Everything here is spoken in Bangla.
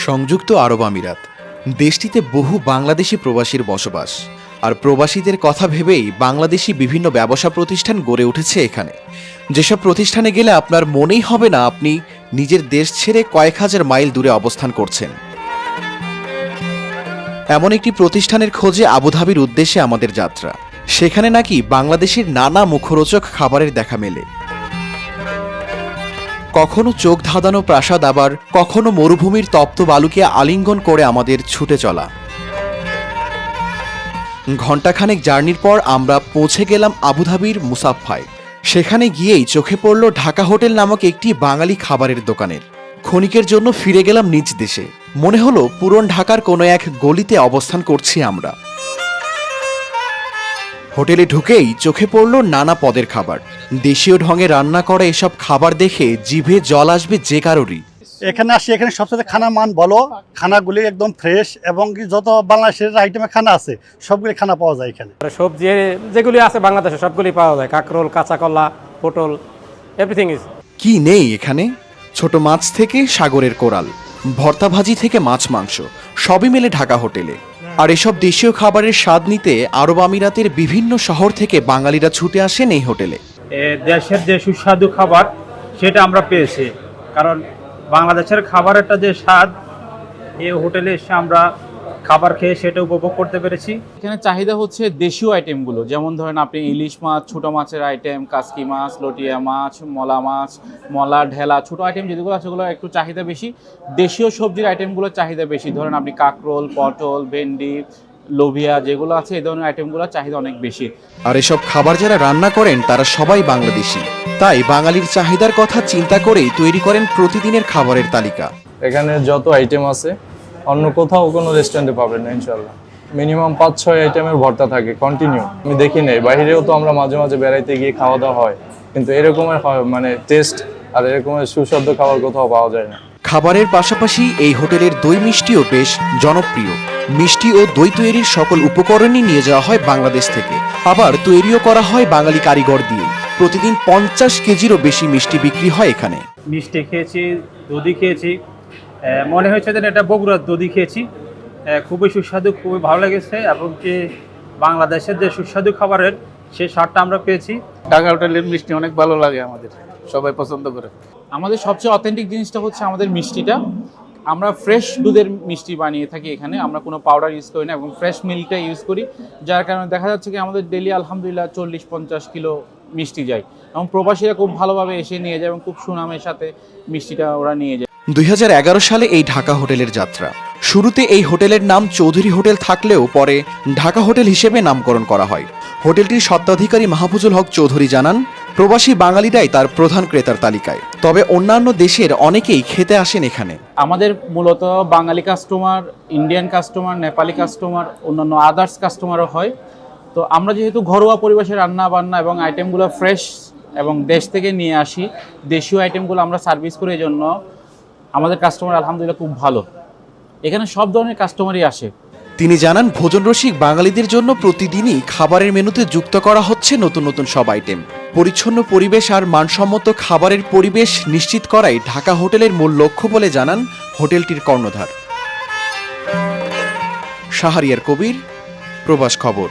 সংযুক্ত আরব আমিরাত দেশটিতে বহু বাংলাদেশি প্রবাসীর বসবাস। আর প্রবাসীদের কথা ভেবেই বাংলাদেশি বিভিন্ন ব্যবসা প্রতিষ্ঠান গড়ে উঠেছে এখানে। যেসব প্রতিষ্ঠানে গেলে আপনার মনেই হবে না আপনি নিজের দেশ ছেড়ে কয়েক হাজার মাইল দূরে অবস্থান করছেন। এমন একটি প্রতিষ্ঠানের খোঁজে আবুধাবির উদ্দেশ্যে আমাদের যাত্রা। সেখানে নাকি বাংলাদেশের নানা মুখরোচক খাবারের দেখা মেলে। কখনো চোখ ধাঁধানো প্রাসাদ, আবার কখনো মরুভূমির তপ্ত বালুকে আলিঙ্গন করে আমাদের ছুটে চলা। ঘণ্টাখানেক জার্নির পর আমরা পৌঁছে গেলাম আবুধাবির মুসাফফায়। সেখানে গিয়েই চোখে পড়ল ঢাকা হোটেল নামক একটি বাঙালি খাবারের দোকানের। ক্ষণিকের জন্য ফিরে গেলাম নিজ দেশে। মনে হলো পুরন ঢাকার কোনো এক গলিতে অবস্থান করছি আমরা। হোটেলে ঢুকেই চোখে পড়ল নানা পদের খাবার। দেশীয় ঢঙে রান্না করা এসব খাবার দেখে জিভে জল আসবে যে কারোরই। এখানে আসি, এখানে সবচেয়ে খানা মান বলো, খানাগুলি একদম ফ্রেশ এবং যত বাংলাদেশের আইটেমের খানা আছে সবগুলি খানা পাওয়া যায় এখানে। সবজি যেগুলি আছে বাংলাদেশে সবগুলি পাওয়া যায়, কাঁকরোল, কাঁচা কলা, পটল, এভরিথিং ইজ। কি নেই এখানে? ছোট মাছ থেকে সাগরের কোরাল, ভর্তা ভাজি থেকে মাছ মাংস, সবই মেলে ঢাকা হোটেলে। আর এসব দেশীয় খাবারের স্বাদ নিতে আরব আমিরাতের বিভিন্ন শহর থেকে বাঙালিরা ছুটে আসেন এই হোটেলে। দেশের যে সুস্বাদু খাবার সেটা আমরা পেয়েছি, কারণ বাংলাদেশের খাবারেরটা যে স্বাদ এই হোটেলে এসে আমরা খাবার খেয়ে সেটা উপভোগ করতে পেরেছি। এখানে চাহিদা হচ্ছে দেশীয় আইটেমগুলো, যেমন ধরেন আপনি ইলিশ মাছ, ছোটো মাছের আইটেম, কাসকি মাছ, লটিয়া মাছ, মলা, ঢেলা, ছোটো আইটেম যেগুলো আছে সেগুলো একটু চাহিদা বেশি। দেশীয় সবজির আইটেমগুলোর চাহিদা বেশি, ধরেন আপনি কাঁকরোল, পটল, ভেন্ডি, লোভিয়া যেগুলো আছে এই ধরনের আইটেমগুলোর চাহিদা অনেক বেশি। আর এসব খাবার যারা রান্না করেন তারা সবাই বাংলাদেশি, তাই বাঙালির চাহিদার কথা চিন্তা করেই তৈরি করেন প্রতিদিনের খাবারের তালিকা। এখানে যত আইটেম আছে অন্য কোথাও কোনো রেস্টুরেন্টে পাবেন না ইনশাল্লাহ। মিনিমাম 5-6 আইটেমের ভর্তা থাকে কন্টিনিউ। আমি দেখি নাই, বাইরেও তো আমরা মাঝে মাঝে বেড়াইতে গিয়ে খাওয়া দাওয়া হয়, কিন্তু এরকমের মানে টেস্ট আর এরকমের সুস্বাদু খাবার কোথাও পাওয়া যায় না। খাবারের পাশাপাশি এই হোটেলের দই মিষ্টিও বেশ জনপ্রিয়। মিষ্টি ও দই তৈরির সকল উপকরণই নিয়ে যাওয়া হয় বাংলাদেশ থেকে, আবার তৈরিও করা হয় বাঙালি কারিগর দিয়ে। প্রতিদিন 50 কেজিরও বেশি মিষ্টি বিক্রি হয় এখানে। মিষ্টি খেয়েছি, দধি খেয়েছি, মনে হয়েছে যেন এটা বগুড়ার দধি খেয়েছি। খুবই সুস্বাদু, খুবই ভালো লেগেছে, এবং কি বাংলাদেশের যে সুস্বাদু খাবারের সেই স্বাদটা আমরা পেয়েছি। ঢাকা হোটেলের মিষ্টি অনেক ভালো লাগে, আমাদের সবাই পছন্দ করে। আমাদের সবচেয়ে অথেন্টিক জিনিসটা হচ্ছে আমাদের মিষ্টিটা। আমরা ফ্রেশ দুধের মিষ্টি বানিয়ে থাকি এখানে, আমরা কোনো পাউডার ইউজ করি না এবং ফ্রেশ মিল্কটা ইউজ করি, যার কারণে দেখা যাচ্ছে কি আমাদের ডেলি আলহামদুলিল্লাহ 40-50 কিলো মিষ্টি যায়, এবং প্রবাসীরা খুব ভালোভাবে এসে নিয়ে যায় এবং খুব সুনামের সাথে মিষ্টিটা ওরা নিয়ে যায়। 2011 সালে এই ঢাকা হোটেলের যাত্রা। শুরুতে এই হোটেলের নাম চৌধুরী হোটেল থাকলেও পরে ঢাকা হোটেল হিসেবে নামকরণ করা হয়। হোটেলটির স্বত্বাধিকারী মাহফুজুল হক চৌধুরী জানান, প্রবাসী বাঙালিরাই তার প্রধান ক্রেতার তালিকায়, তবে অন্যান্য দেশের অনেকেই খেতে আসেন এখানে। আমাদের মূলত Bangali customer, Indian customer, Nepali customer, অন্যান্য আদার্স কাস্টমারও হয়। তো আমরা যেহেতু ঘরোয়া পরিবেশে রান্না বান্না এবং আইটেমগুলো ফ্রেশ এবং দেশ থেকে নিয়ে আসি, দেশীয় আইটেমগুলো আমরা সার্ভিস করি, এই জন্য আমাদের কাস্টমার আলহামদুলিল্লাহ খুব ভালো। এখানে সব ধরনের কাস্টমারই আসে। তিনি জানান, ভোজনরসিক বাঙালিদের জন্য প্রতিদিনই খাবারের মেনুতে যুক্ত করা হচ্ছে নতুন নতুন সব আইটেম। পরিচ্ছন্ন পরিবেশ আর মানসম্মত খাবারের পরিবেশ নিশ্চিত করাই ঢাকা হোটেলের মূল লক্ষ্য বলে জানান হোটেলটির কর্ণধার। শাহরিয়ার কবির, প্রবাস খবর।